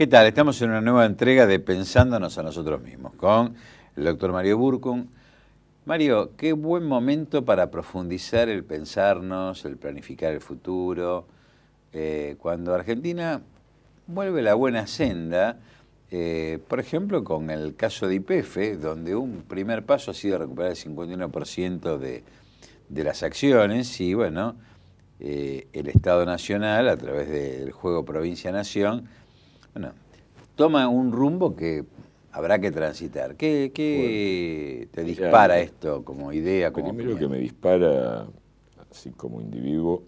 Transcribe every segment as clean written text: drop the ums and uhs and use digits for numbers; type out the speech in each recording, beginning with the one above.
¿Qué tal? Estamos en una nueva entrega de Pensándonos a nosotros mismos con el doctor Mario Burkun. Mario, qué buen momento para profundizar el pensarnos, el planificar el futuro. Cuando Argentina vuelve a la buena senda, por ejemplo, con el caso de YPF, donde un primer paso ha sido recuperar el 51% de las acciones y, bueno, el Estado Nacional, a través del juego provincia-nación, bueno, toma un rumbo que habrá que transitar. ¿Qué te dispara esto como idea? Como primero que me dispara, así como individuo,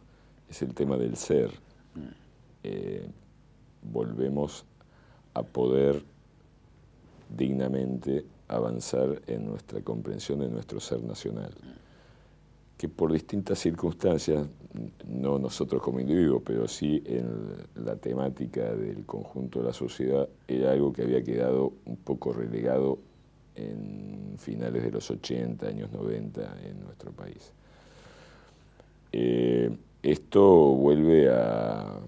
es el tema del ser. Volvemos a poder dignamente avanzar en nuestra comprensión de nuestro ser nacional, que por distintas circunstancias, no nosotros como individuos, pero sí en la temática del conjunto de la sociedad, era algo que había quedado un poco relegado en finales de los 80, años 90 en nuestro país. Esto vuelve a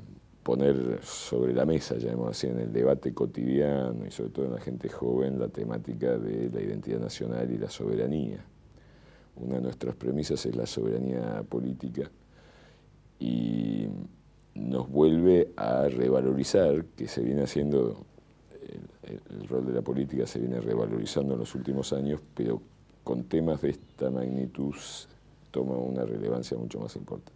poner sobre la mesa, llamémoslo así, en el debate cotidiano y sobre todo en la gente joven, la temática de la identidad nacional y la soberanía. Una de nuestras premisas es la soberanía política y nos vuelve a revalorizar, que se viene haciendo, el rol de la política se viene revalorizando en los últimos años, pero con temas de esta magnitud toma una relevancia mucho más importante.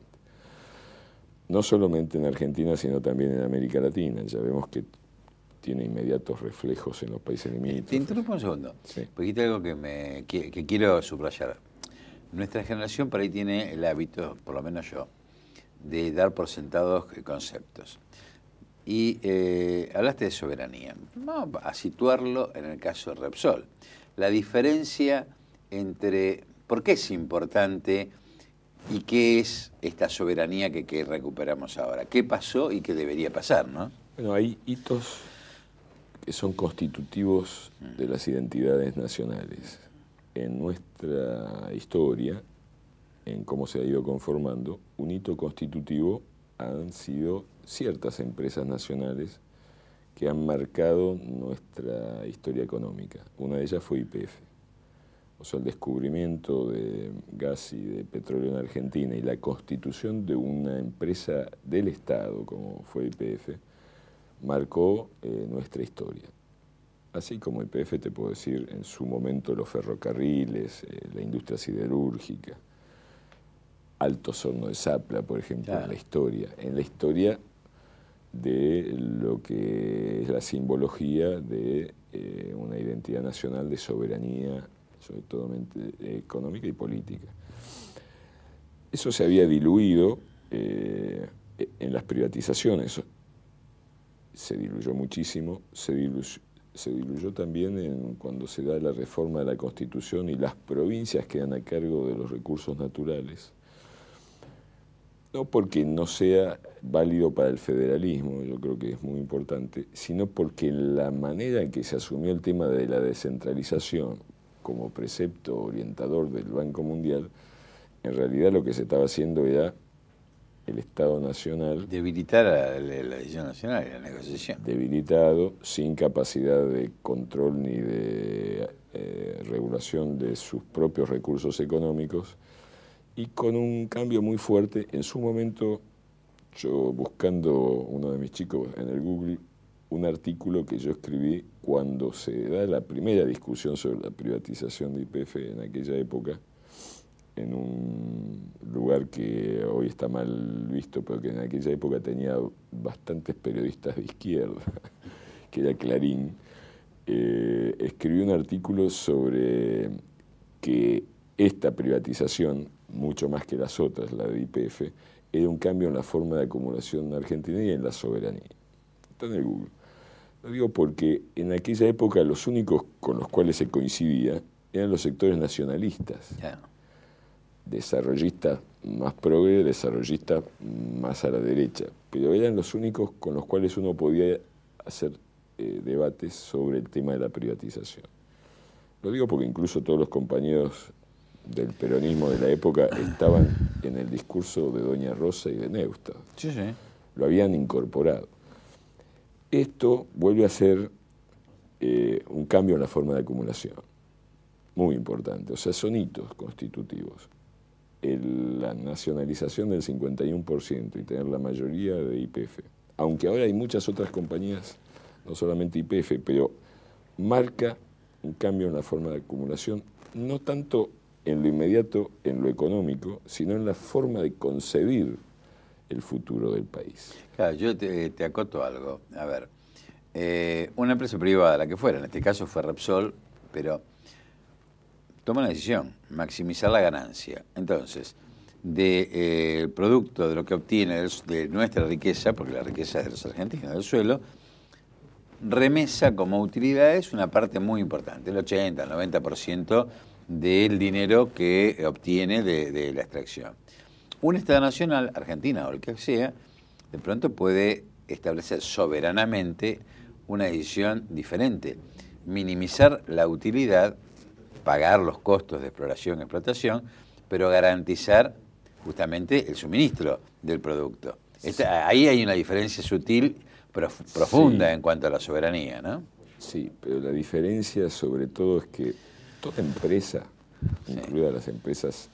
No solamente en Argentina, sino también en América Latina. Ya vemos que tiene inmediatos reflejos en los países limítrofes. Te interrumpo un segundo, sí. Porque hay algo que quiero subrayar. Nuestra generación por ahí tiene el hábito, por lo menos yo, de dar por sentados conceptos. Y hablaste de soberanía. Vamos a situarlo en el caso de Repsol. La diferencia entre por qué es importante y qué es esta soberanía que recuperamos ahora. ¿Qué pasó y qué debería pasar, no? Bueno, hay hitos que son constitutivos de las identidades nacionales. En nuestra historia, en cómo se ha ido conformando, un hito constitutivo han sido ciertas empresas nacionales que han marcado nuestra historia económica. Una de ellas fue YPF. O sea, el descubrimiento de gas y de petróleo en Argentina y la constitución de una empresa del Estado, como fue YPF, marcó nuestra historia. Así como YPF, te puedo decir, en su momento los ferrocarriles, la industria siderúrgica, Altos Hornos de Zapla, por ejemplo, claro, en la historia de lo que es la simbología de una identidad nacional de soberanía, sobre todo económica y política. Eso se había diluido en las privatizaciones, se diluyó muchísimo, se diluyó también cuando se da la reforma de la Constitución y las provincias quedan a cargo de los recursos naturales. No porque no sea válido para el federalismo, yo creo que es muy importante, sino porque la manera en que se asumió el tema de la descentralización como precepto orientador del Banco Mundial, en realidad lo que se estaba haciendo era el Estado Nacional... Debilitar a la decisión nacional y la negociación. Debilitado, sin capacidad de control ni de regulación de sus propios recursos económicos y con un cambio muy fuerte. En su momento, yo buscando uno de mis chicos en el Google, un artículo que yo escribí cuando se da la primera discusión sobre la privatización de YPF en aquella época, en un lugar que hoy está mal visto, pero que en aquella época tenía bastantes periodistas de izquierda, que era Clarín. Escribí un artículo sobre que esta privatización, mucho más que las otras, la de YPF, era un cambio en la forma de acumulación argentina y en la soberanía. Está en el Google. Lo digo porque en aquella época los únicos con los cuales se coincidía eran los sectores nacionalistas. Yeah. Desarrollistas más progre, desarrollistas más a la derecha, pero eran los únicos con los cuales uno podía hacer debates sobre el tema de la privatización. Lo digo porque incluso todos los compañeros del peronismo de la época estaban en el discurso de Doña Rosa y de Neustadt. Sí, sí. Lo habían incorporado. Esto vuelve a ser un cambio en la forma de acumulación, muy importante. O sea, son hitos constitutivos. La nacionalización del 51% y tener la mayoría de YPF. Aunque ahora hay muchas otras compañías, no solamente YPF, pero marca un cambio en la forma de acumulación, no tanto en lo inmediato, en lo económico, sino en la forma de concebir el futuro del país. Claro, yo te acoto algo. A ver, una empresa privada, la que fuera, en este caso fue Repsol, pero toma una decisión, maximizar la ganancia. Entonces, del producto, de lo que obtiene de nuestra riqueza, porque la riqueza es de los argentinos, del suelo, remesa como utilidades una parte muy importante, el 80, el 90% del dinero que obtiene de la extracción. Un Estado nacional, Argentina o el que sea, de pronto puede establecer soberanamente una decisión diferente, minimizar la utilidad, pagar los costos de exploración y explotación, pero garantizar justamente el suministro del producto. Ahí hay una diferencia sutil, profunda, sí, en cuanto a la soberanía, ¿no? Sí, pero la diferencia sobre todo es que toda empresa, sí, incluidas las empresas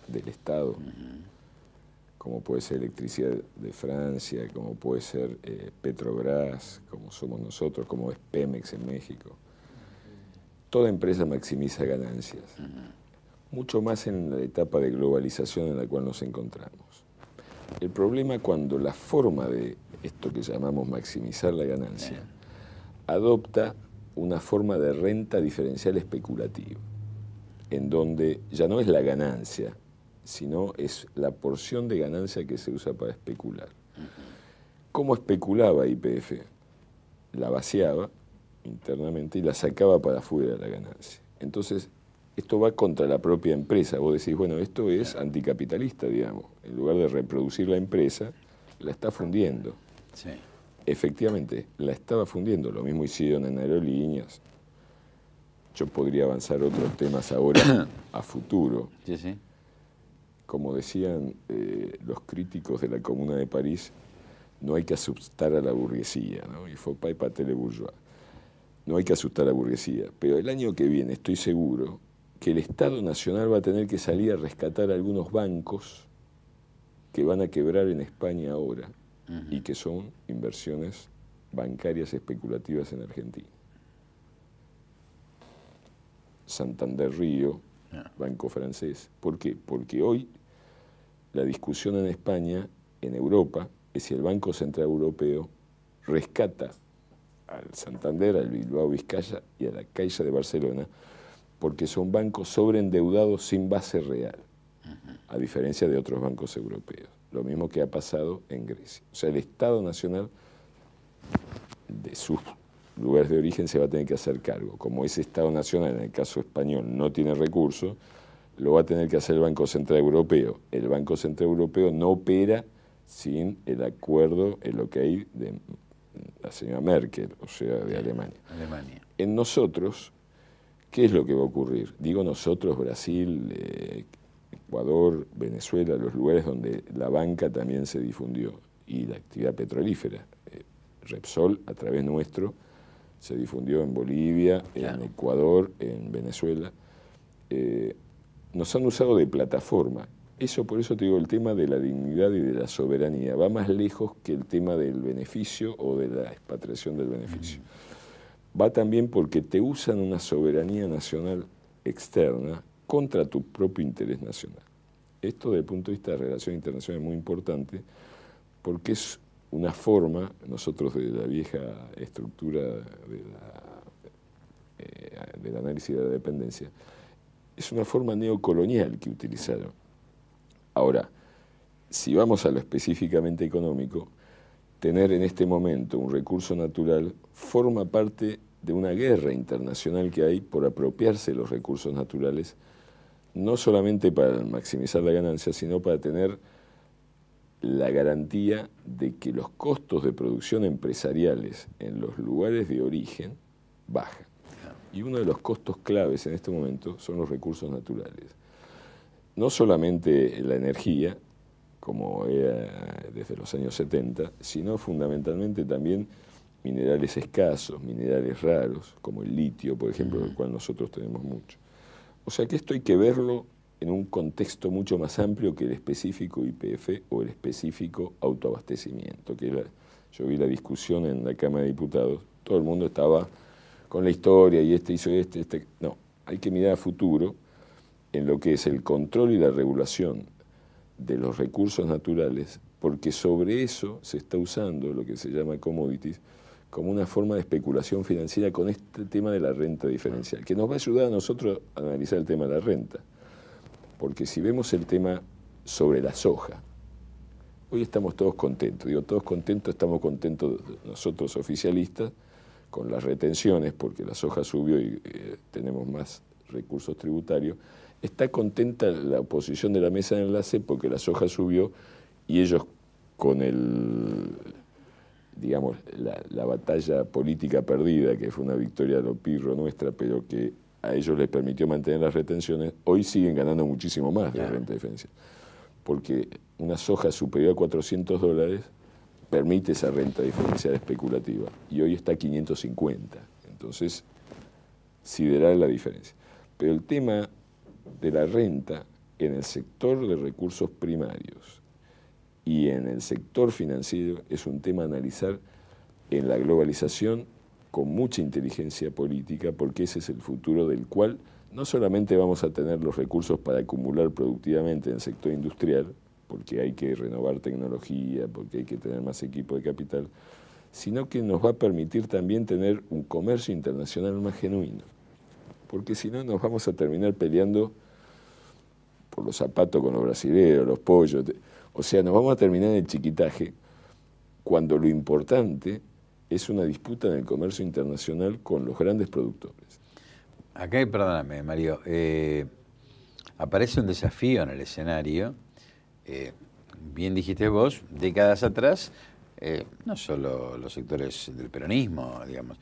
del Estado, como puede ser Electricidad de Francia, como puede ser Petrobras, como somos nosotros, como es Pemex en México, toda empresa maximiza ganancias, mucho más en la etapa de globalización en la cual nos encontramos. El problema cuando la forma de esto que llamamos maximizar la ganancia adopta una forma de renta diferencial especulativa, en donde ya no es la ganancia, sino es la porción de ganancia que se usa para especular. ¿Cómo especulaba YPF? La vaciaba internamente y la sacaba para afuera la ganancia. Entonces, esto va contra la propia empresa. Vos decís, bueno, esto es anticapitalista, digamos. En lugar de reproducir la empresa, la está fundiendo. Sí. Efectivamente, la estaba fundiendo. Lo mismo hicieron en aerolíneas. Yo podría avanzar otros temas ahora a futuro. Sí, sí. Como decían los críticos de la Comuna de París, no hay que asustar a la burguesía, ¿no? Il faut pas épater les bourgeois. No hay que asustar a la burguesía. Pero el año que viene estoy seguro que el Estado Nacional va a tener que salir a rescatar algunos bancos que van a quebrar en España ahora y que son inversiones bancarias especulativas en Argentina. Santander Río, banco francés. ¿Por qué? Porque hoy la discusión en España, en Europa, es si el Banco Central Europeo rescata al Santander, al Bilbao Vizcaya y a la Caixa de Barcelona, porque son bancos sobreendeudados sin base real, a diferencia de otros bancos europeos. Lo mismo que ha pasado en Grecia. O sea, el Estado Nacional de sus lugares de origen se va a tener que hacer cargo. Como ese Estado Nacional, en el caso español, no tiene recursos, lo va a tener que hacer el Banco Central Europeo. El Banco Central Europeo no opera sin el acuerdo, el OK de la señora Merkel, o sea, de Alemania. En nosotros, ¿qué es lo que va a ocurrir? Digo nosotros, Brasil, Ecuador, Venezuela, los lugares donde la banca también se difundió, y la actividad petrolífera. Repsol, a través nuestro, se difundió en Bolivia, en Ecuador, en Venezuela. Nos han usado de plataforma. Eso, por eso te digo, el tema de la dignidad y de la soberanía va más lejos que el tema del beneficio o de la expatriación del beneficio. Va también porque te usan una soberanía nacional externa contra tu propio interés nacional. Esto, desde el punto de vista de relación internacional, es muy importante porque es una forma, nosotros de la vieja estructura del análisis de la dependencia, es una forma neocolonial que utilizaron. Ahora, si vamos a lo específicamente económico, tener en este momento un recurso natural forma parte de una guerra internacional que hay por apropiarse de los recursos naturales, no solamente para maximizar la ganancia, sino para tener la garantía de que los costos de producción empresariales en los lugares de origen bajan. Y uno de los costos claves en este momento son los recursos naturales. No solamente la energía, como era desde los años 70, sino fundamentalmente también minerales escasos, minerales raros, como el litio, por ejemplo, del cual nosotros tenemos mucho. O sea que esto hay que verlo en un contexto mucho más amplio que el específico YPF o el específico autoabastecimiento. Yo vi la discusión en la Cámara de Diputados, todo el mundo estaba con la historia y este hizo este. No, hay que mirar a futuro en lo que es el control y la regulación de los recursos naturales, porque sobre eso se está usando lo que se llama commodities como una forma de especulación financiera con este tema de la renta diferencial, que nos va a ayudar a nosotros a analizar el tema de la renta. Porque si vemos el tema sobre la soja, hoy estamos todos contentos. Digo, todos contentos, estamos contentos nosotros oficialistas con las retenciones, porque la soja subió y tenemos más recursos tributarios. Está contenta la oposición de la mesa de enlace porque la soja subió y ellos con digamos, la batalla política perdida, que fue una victoria de lo pirro nuestra, pero que a ellos les permitió mantener las retenciones, hoy siguen ganando muchísimo más de la renta diferencial. Porque una soja superior a $400 permite esa renta diferencial especulativa y hoy está a 550. Entonces, sideral la diferencia. Pero el tema de la renta en el sector de recursos primarios y en el sector financiero es un tema a analizar en la globalización con mucha inteligencia política, porque ese es el futuro del cual no solamente vamos a tener los recursos para acumular productivamente en el sector industrial, porque hay que renovar tecnología, porque hay que tener más equipo de capital, sino que nos va a permitir también tener un comercio internacional más genuino. Porque si no nos vamos a terminar peleando por los zapatos con los brasileños, los pollos. O sea, nos vamos a terminar en el chiquitaje cuando lo importante es una disputa en el comercio internacional con los grandes productores. Acá, perdóname, Mario, aparece un desafío en el escenario. Bien dijiste vos, décadas atrás, no solo los sectores del peronismo, digamos,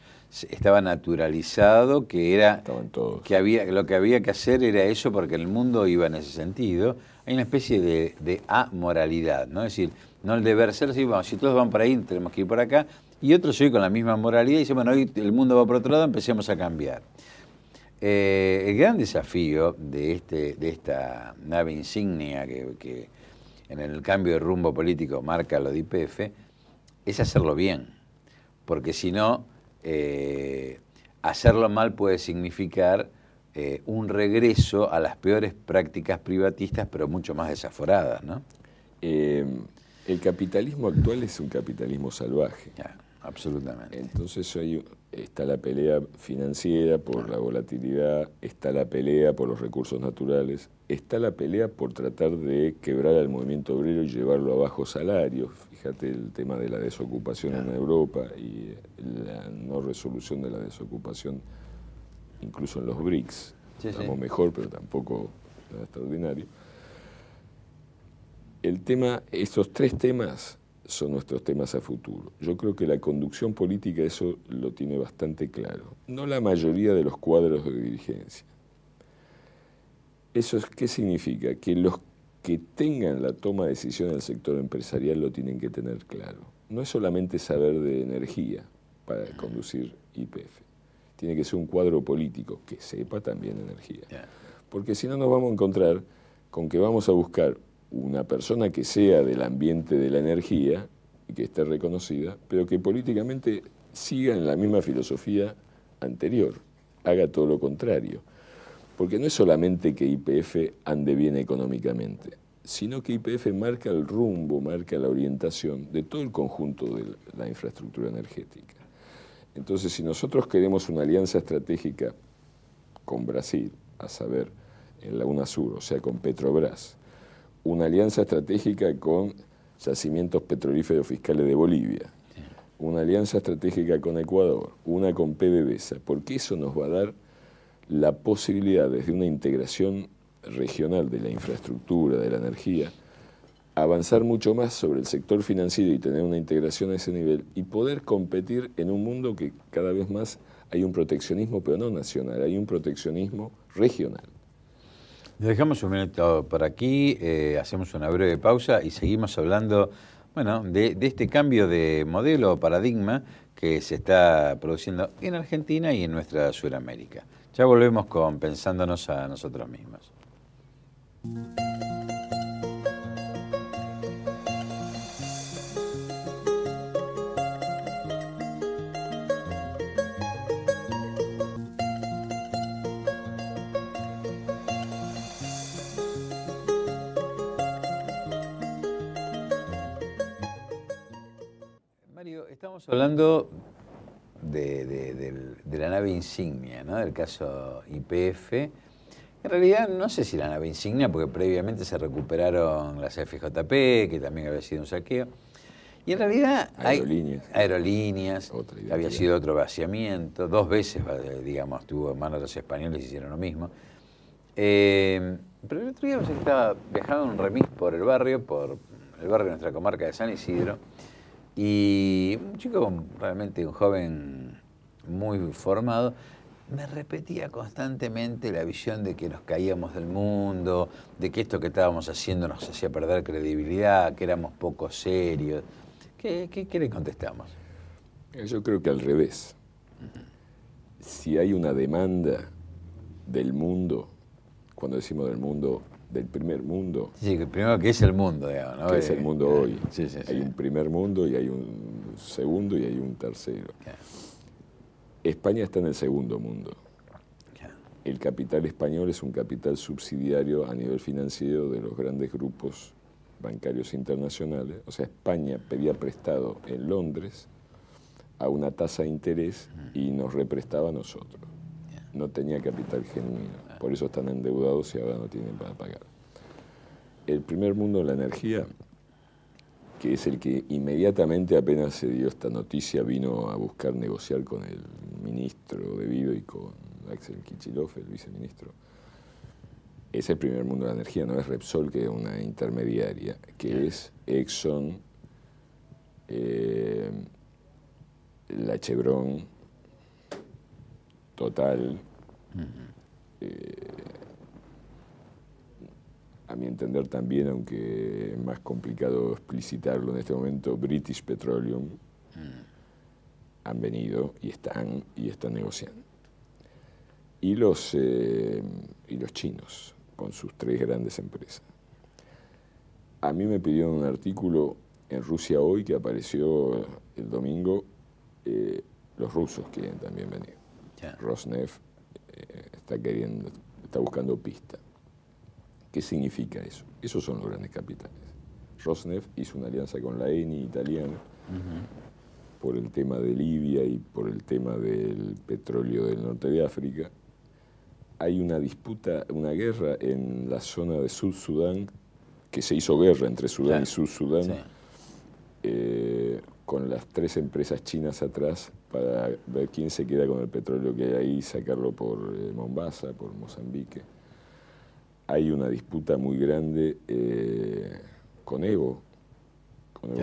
estaba naturalizado que era que lo que había que hacer era eso porque el mundo iba en ese sentido. Hay una especie de amoralidad, ¿no? Es decir, no el deber ser, si todos van por ahí, tenemos que ir por acá, y otros hoy con la misma moralidad dicen, bueno, hoy el mundo va por otro lado, empecemos a cambiar. El gran desafío de esta nave insignia que en el cambio de rumbo político marca lo de YPF es hacerlo bien, porque si no, hacerlo mal puede significar un regreso a las peores prácticas privatistas, pero mucho más desaforadas, ¿no? El capitalismo actual es un capitalismo salvaje. Ya, absolutamente. Entonces está la pelea financiera por la volatilidad, está la pelea por los recursos naturales, está la pelea por tratar de quebrar al movimiento obrero y llevarlo a bajos salarios. Fíjate el tema de la desocupación en Europa y la no resolución de la desocupación incluso en los BRICS. Sí, Estamos mejor, pero tampoco nada extraordinario. Estos tres temas son nuestros temas a futuro. Yo creo que la conducción política eso lo tiene bastante claro. No la mayoría de los cuadros de dirigencia. ¿Eso qué significa? Que los que tengan la toma de decisión del sector empresarial lo tienen que tener claro. No es solamente saber de energía para conducir YPF. Tiene que ser un cuadro político que sepa también energía. Porque si no nos vamos a encontrar con que vamos a buscar una persona que sea del ambiente de la energía y que esté reconocida, pero que políticamente siga en la misma filosofía anterior, haga todo lo contrario. Porque no es solamente que YPF ande bien económicamente, sino que YPF marca el rumbo, marca la orientación de todo el conjunto de la infraestructura energética. Entonces, si nosotros queremos una alianza estratégica con Brasil, a saber, en la UNASUR, o sea, con Petrobras, una alianza estratégica con yacimientos petrolíferos fiscales de Bolivia, una alianza estratégica con Ecuador, una con PDVSA, porque eso nos va a dar la posibilidad, desde una integración regional de la infraestructura, de la energía, avanzar mucho más sobre el sector financiero y tener una integración a ese nivel y poder competir en un mundo que cada vez más hay un proteccionismo, pero no nacional, hay un proteccionismo regional. Nos dejamos un minuto por aquí, hacemos una breve pausa y seguimos hablando bueno, de este cambio de modelo o paradigma que se está produciendo en Argentina y en nuestra Sudamérica. Ya volvemos con Pensándonos a nosotros mismos. Mario, estamos hablando de la nave insignia, ¿no? Del caso YPF. En realidad, no sé si la nave insignia, porque previamente se recuperaron las FJP, que también había sido un saqueo. Y en realidad aerolíneas, había sido otro vaciamiento, 2 veces, digamos, tuvo en manos de los españoles y hicieron lo mismo. Pero el otro día estaba viajando en un remis por el barrio de nuestra comarca de San Isidro, y un chico, realmente un joven muy formado, me repetía constantemente la visión de que nos caíamos del mundo, de que esto que estábamos haciendo nos hacía perder credibilidad, que éramos poco serios. ¿Qué le contestamos? Yo creo que al revés. Si hay una demanda del mundo, cuando decimos del mundo, del primer mundo. Sí, que primero, ¿qué es el mundo? Digamos, ¿no? ¿Qué es el mundo hoy? Sí, sí, hay un primer mundo y hay un segundo y hay un tercero. Claro. España está en el segundo mundo. Claro. El capital español es un capital subsidiario a nivel financiero de los grandes grupos bancarios internacionales. O sea, España pedía prestado en Londres a una tasa de interés y nos represtaba a nosotros. No tenía capital genuino. Por eso están endeudados y ahora no tienen para pagar. El primer mundo de la energía, que es el que inmediatamente apenas se dio esta noticia, vino a buscar negociar con el ministro de Vido y con Axel Kicillof, el viceministro. Es el primer mundo de la energía, no es Repsol, que es una intermediaria, que es Exxon, la Chevron, Total, a mi entender también, aunque es más complicado explicitarlo en este momento, British Petroleum, han venido y están negociando. Y los chinos, con sus 3 grandes empresas. A mí me pidieron un artículo en Rusia Hoy que apareció el domingo. Los rusos quieren también venir. Rosneft está buscando pista. ¿Qué significa eso? Esos son los grandes capitales. Rosneft hizo una alianza con la ENI italiana por el tema de Libia y por el tema del petróleo del norte de África. Hay una disputa, una guerra en la zona de Sud Sudán, que se hizo guerra entre Sudán y Sud Sudán, con las 3 empresas chinas atrás para ver quién se queda con el petróleo que hay ahí y sacarlo por Mombasa, por Mozambique. Hay una disputa muy grande con Evo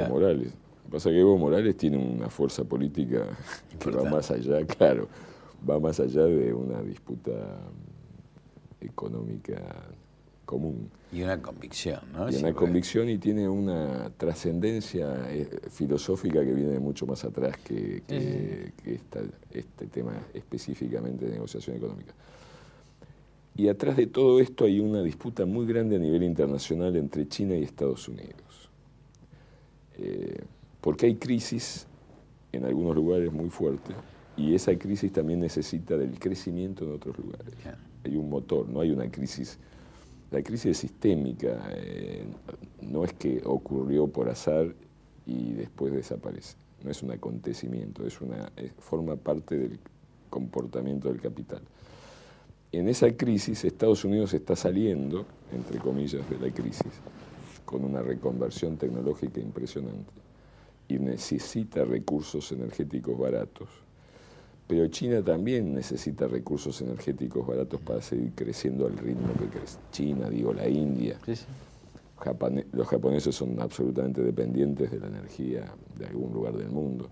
Morales. Lo que pasa es que Evo Morales tiene una fuerza política que va más allá, claro, va más allá de una disputa económica común. Y una convicción, ¿no? Y una convicción, y tiene una trascendencia filosófica que viene mucho más atrás que este tema específicamente de negociación económica. Y atrás de todo esto hay una disputa muy grande a nivel internacional entre China y Estados Unidos. Porque hay crisis en algunos lugares muy fuerte, y esa crisis también necesita del crecimiento en otros lugares. Hay un motor, no hay una crisis. La crisis es sistémica, no es que ocurrió por azar y después desaparece. No es un acontecimiento, forma parte del comportamiento del capital. En esa crisis, Estados Unidos está saliendo, entre comillas, de la crisis, con una reconversión tecnológica impresionante y necesita recursos energéticos baratos. Pero China también necesita recursos energéticos baratos para seguir creciendo al ritmo que crece. China, digo, la India. Sí, sí. Los japoneses son absolutamente dependientes de la energía de algún lugar del mundo.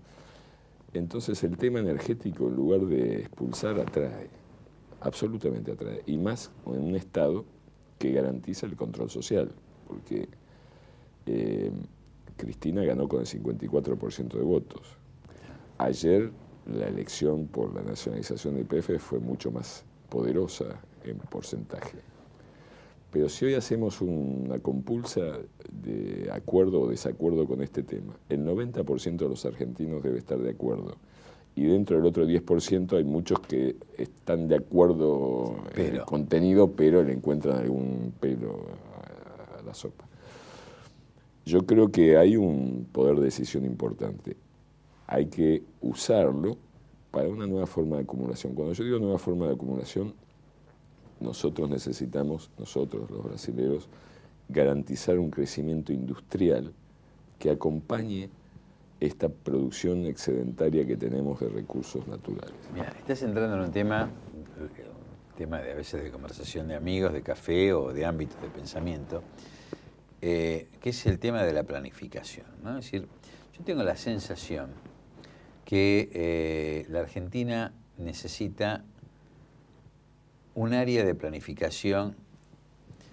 Entonces el tema energético, en lugar de expulsar, atrae. Absolutamente atrae. Y más en un Estado que garantiza el control social. Porque Cristina ganó con el 54% de votos. Ayer la elección por la nacionalización de YPF fue mucho más poderosa en porcentaje. Pero si hoy hacemos una compulsa de acuerdo o desacuerdo con este tema, el 90% de los argentinos debe estar de acuerdo. Y dentro del otro 10% hay muchos que están de acuerdo en el contenido, pero le encuentran algún pelo a la sopa. Yo creo que hay un poder de decisión importante. Hay que usarlo para una nueva forma de acumulación. Cuando yo digo nueva forma de acumulación, nosotros necesitamos, nosotros los brasileños, garantizar un crecimiento industrial que acompañe esta producción excedentaria que tenemos de recursos naturales. Mira, estás entrando en un tema de a veces de conversación de amigos, de café o de ámbitos de pensamiento, que es el tema de la planificación, ¿no? Es decir, yo tengo la sensación que la Argentina necesita un área de planificación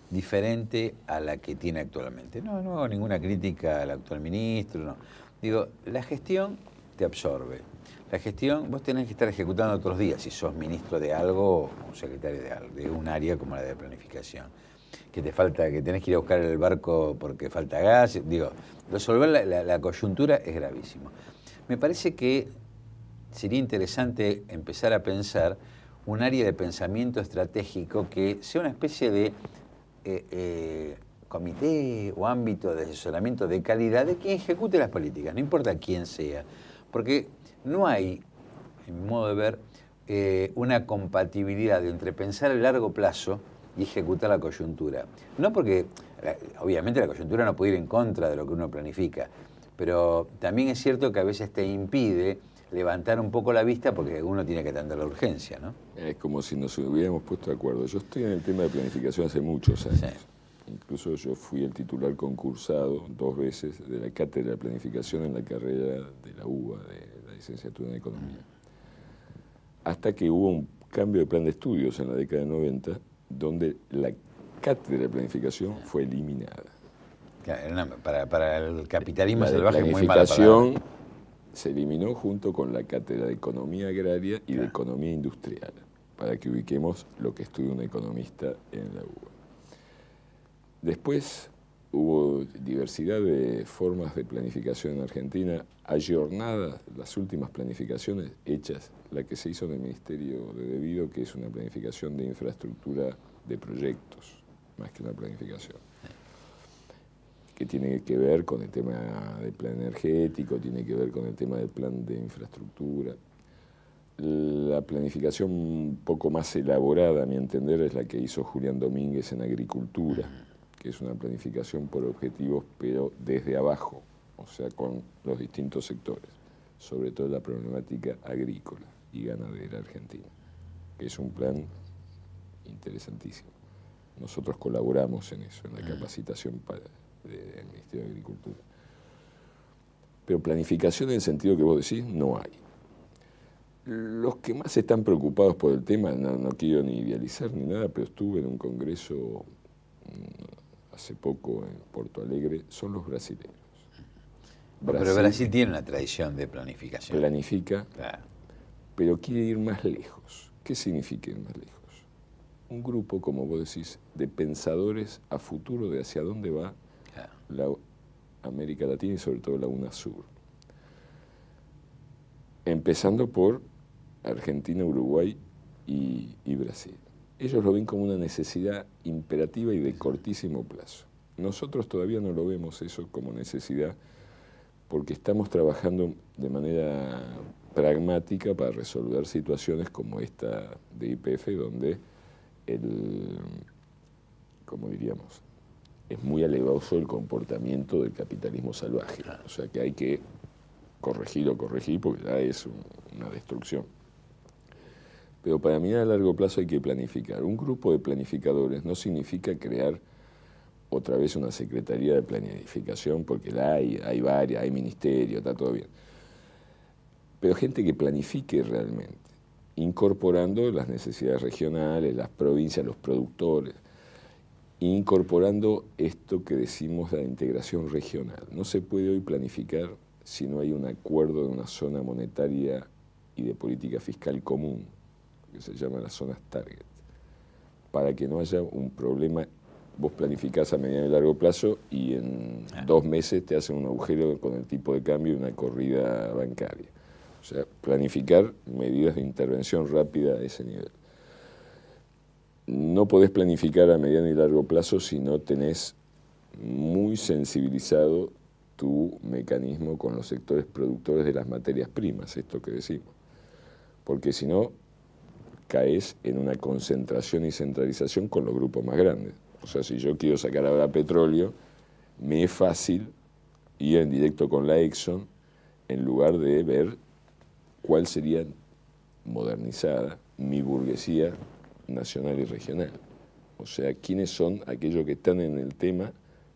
diferente a la que tiene actualmente. No hago ninguna crítica al actual ministro, no. Digo, la gestión te absorbe. La gestión, vos tenés que estar ejecutando otros días, si sos ministro de algo o secretario de algo, de un área como la de planificación. Que te falta, que tenés que ir a buscar el barco porque falta gas. Digo, resolver la coyuntura es gravísimo. Me parece que sería interesante empezar a pensar un área de pensamiento estratégico que sea una especie de comité o ámbito de asesoramiento de calidad de quien ejecute las políticas, no importa quién sea, porque no hay, en mi modo de ver, una compatibilidad entre pensar a largo plazo y ejecutar la coyuntura. No porque, obviamente la coyuntura no puede ir en contra de lo que uno planifica, pero también es cierto que a veces te impide levantar un poco la vista porque uno tiene que atender la urgencia, ¿no? Es como si nos hubiéramos puesto de acuerdo. Yo estoy en el tema de planificación hace muchos años. Sí. Incluso yo fui el titular concursado 2 veces de la cátedra de planificación en la carrera de la UBA, de la licenciatura en Economía. Hasta que hubo un cambio de plan de estudios en la década de 90, donde la cátedra de planificación fue eliminada. Claro, para el capitalismo salvaje muy mala palabra. La planificación se eliminó junto con la cátedra de Economía Agraria y de Economía Industrial, para que ubiquemos lo que estudia un economista en la UBA. Después hubo diversidad de formas de planificación en Argentina, ayornadas las últimas planificaciones hechas, la que se hizo en el Ministerio de Debido, que es una planificación de infraestructura de proyectos, más que una planificación, que tiene que ver con el tema del plan energético, tiene que ver con el tema del plan de infraestructura. La planificación un poco más elaborada, a mi entender, es la que hizo Julián Domínguez en Agricultura, que es una planificación por objetivos, pero desde abajo, o sea, con los distintos sectores, sobre todo la problemática agrícola y ganadera argentina, que es un plan interesantísimo. Nosotros colaboramos en eso, en la capacitación del Ministerio de Agricultura. Pero planificación en el sentido que vos decís, no hay. Los que más están preocupados por el tema, no quiero ni idealizar ni nada, pero estuve en un congreso hace poco en Porto Alegre, son los brasileños. Pero Brasil tiene una tradición de planificación. Planifica, claro, pero quiere ir más lejos. ¿Qué significa ir más lejos? Un grupo, como vos decís, de pensadores a futuro de hacia dónde va la América Latina y sobre todo la UNASUR. Empezando por Argentina, Uruguay y Brasil. Ellos lo ven como una necesidad imperativa y de cortísimo plazo. Nosotros todavía no lo vemos eso como necesidad porque estamos trabajando de manera pragmática para resolver situaciones como esta de YPF, donde como diríamos, es muy alevoso el comportamiento del capitalismo salvaje. O sea que hay que corregir porque ya es una destrucción. Pero para mí a largo plazo hay que planificar. Un grupo de planificadores no significa crear otra vez una secretaría de planificación, porque hay varias, hay ministerio, está todo bien. Pero gente que planifique realmente, incorporando las necesidades regionales, las provincias, los productores. incorporando esto que decimos de la integración regional. No se puede hoy planificar si no hay un acuerdo de una zona monetaria y de política fiscal común, que se llama las zonas target, para que no haya un problema. Vos planificás a mediano y largo plazo y en 2 meses te hacen un agujero con el tipo de cambio y una corrida bancaria. O sea, planificar medidas de intervención rápida a ese nivel. No podés planificar a mediano y largo plazo si no tenés muy sensibilizado tu mecanismo con los sectores productores de las materias primas, esto que decimos. Porque si no, caes en una concentración y centralización con los grupos más grandes. O sea, si yo quiero sacar ahora petróleo, me es fácil ir en directo con la Exxon en lugar de ver cuál sería modernizada mi burguesía nacional y regional. O sea, quiénes son aquellos que están en el tema,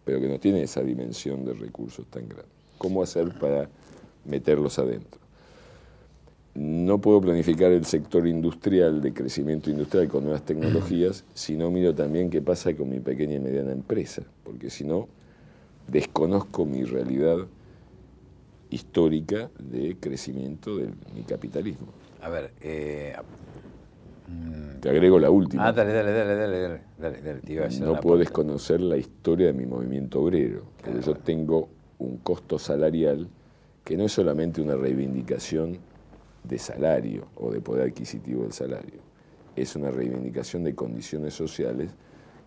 pero que no tienen esa dimensión de recursos tan grande. ¿Cómo hacer para meterlos adentro? No puedo planificar el sector industrial, de crecimiento industrial con nuevas tecnologías, si no miro también qué pasa con mi pequeña y mediana empresa, porque si no, desconozco mi realidad histórica de crecimiento de mi capitalismo. A ver, te agrego la última. Dale, te iba a decir no puedo desconocer la historia de mi movimiento obrero, porque yo tengo un costo salarial que no es solamente una reivindicación de salario o de poder adquisitivo del salario, es una reivindicación de condiciones sociales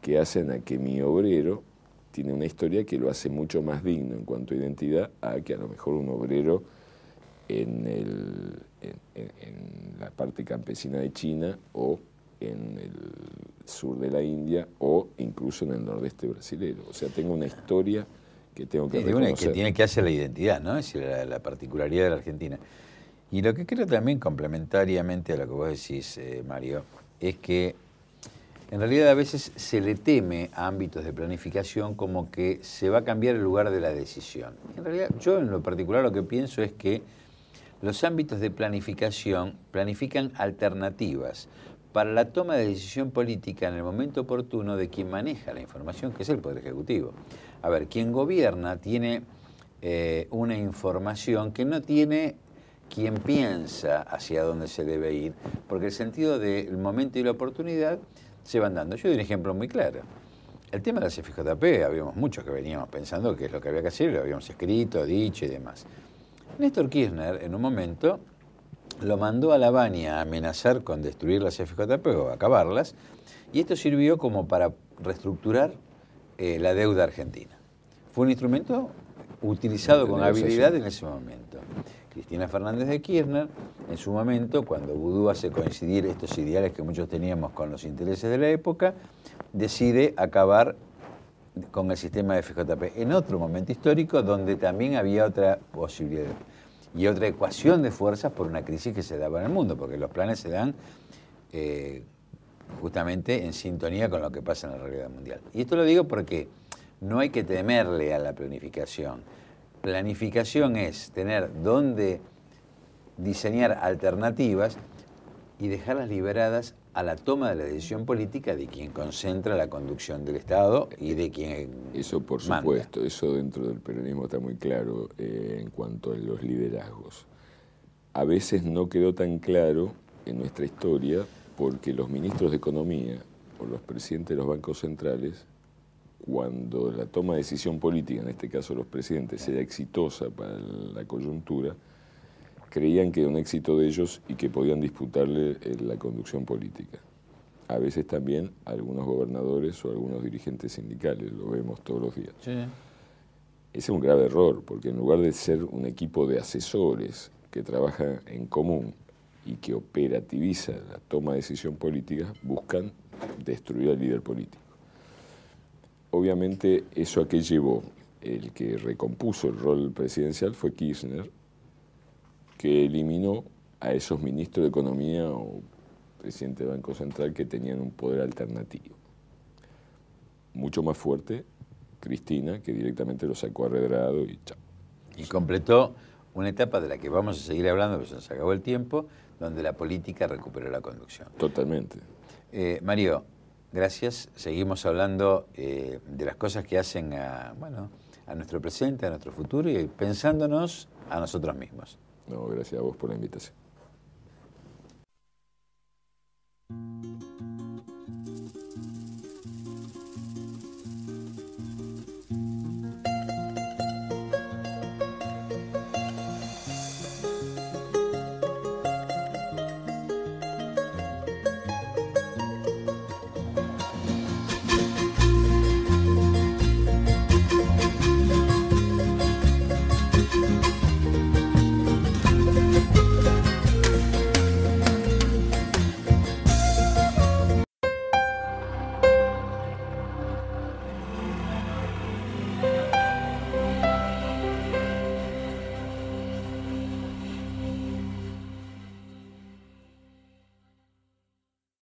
que hacen a que mi obrero tiene una historia que lo hace mucho más digno en cuanto a identidad a que a lo mejor un obrero en la parte campesina de China o en el sur de la India o incluso en el nordeste brasileño. O sea, tengo una historia que tengo que reconocer. Que tiene que hacer la identidad, ¿no? Es decir, la particularidad de la Argentina. Y lo que creo también complementariamente a lo que vos decís, Mario, es que en realidad a veces se le teme a ámbitos de planificación como que se va a cambiar el lugar de la decisión. En realidad yo en lo particular lo que pienso es que los ámbitos de planificación planifican alternativas para la toma de decisión política en el momento oportuno de quien maneja la información, que es el Poder Ejecutivo. A ver, quien gobierna tiene una información que no tiene quien piensa hacia dónde se debe ir, porque el sentido del momento y la oportunidad se van dando. Yo doy un ejemplo muy claro. El tema de la CFJP, habíamos muchos que veníamos pensando qué es lo que había que hacer, lo habíamos escrito, dicho y demás. Néstor Kirchner, en un momento, lo mandó a La Baña a amenazar con destruir las CFJP o acabarlas, y esto sirvió como para reestructurar la deuda argentina. Fue un instrumento utilizado con habilidad en ese momento. Cristina Fernández de Kirchner, en su momento, cuando Vudú hace coincidir estos ideales que muchos teníamos con los intereses de la época, decide acabar con el sistema de FJP en otro momento histórico donde también había otra posibilidad y otra ecuación de fuerzas por una crisis que se daba en el mundo, porque los planes se dan justamente en sintonía con lo que pasa en la realidad mundial. Y esto lo digo porque no hay que temerle a la planificación. Planificación es tener dónde diseñar alternativas y dejarlas liberadas a la toma de la decisión política de quien concentra la conducción del Estado y de quien Eso por supuesto, manda. Eso dentro del peronismo está muy claro en cuanto a los liderazgos. A veces no quedó tan claro en nuestra historia porque los ministros de Economía o los presidentes de los bancos centrales, cuando la toma de decisión política, en este caso los presidentes, era exitosa para la coyuntura, creían que era un éxito de ellos y que podían disputarle la conducción política. A veces también algunos gobernadores o algunos dirigentes sindicales, lo vemos todos los días. Sí. Ese es un grave error, porque en lugar de ser un equipo de asesores que trabaja en común y que operativiza la toma de decisión política, buscan destruir al líder político. Obviamente, ¿eso a qué llevó? El que recompuso el rol presidencial fue Kirchner, que eliminó a esos ministros de Economía o presidente del Banco Central que tenían un poder alternativo. Mucho más fuerte, Cristina, que directamente lo sacó arredrado y chao. Y completó una etapa de la que vamos a seguir hablando, porque se nos acabó el tiempo, donde la política recuperó la conducción. Totalmente. Mario, gracias. Seguimos hablando de las cosas que hacen a nuestro presente, a nuestro futuro y pensándonos a nosotros mismos. No, gracias a vos por la invitación.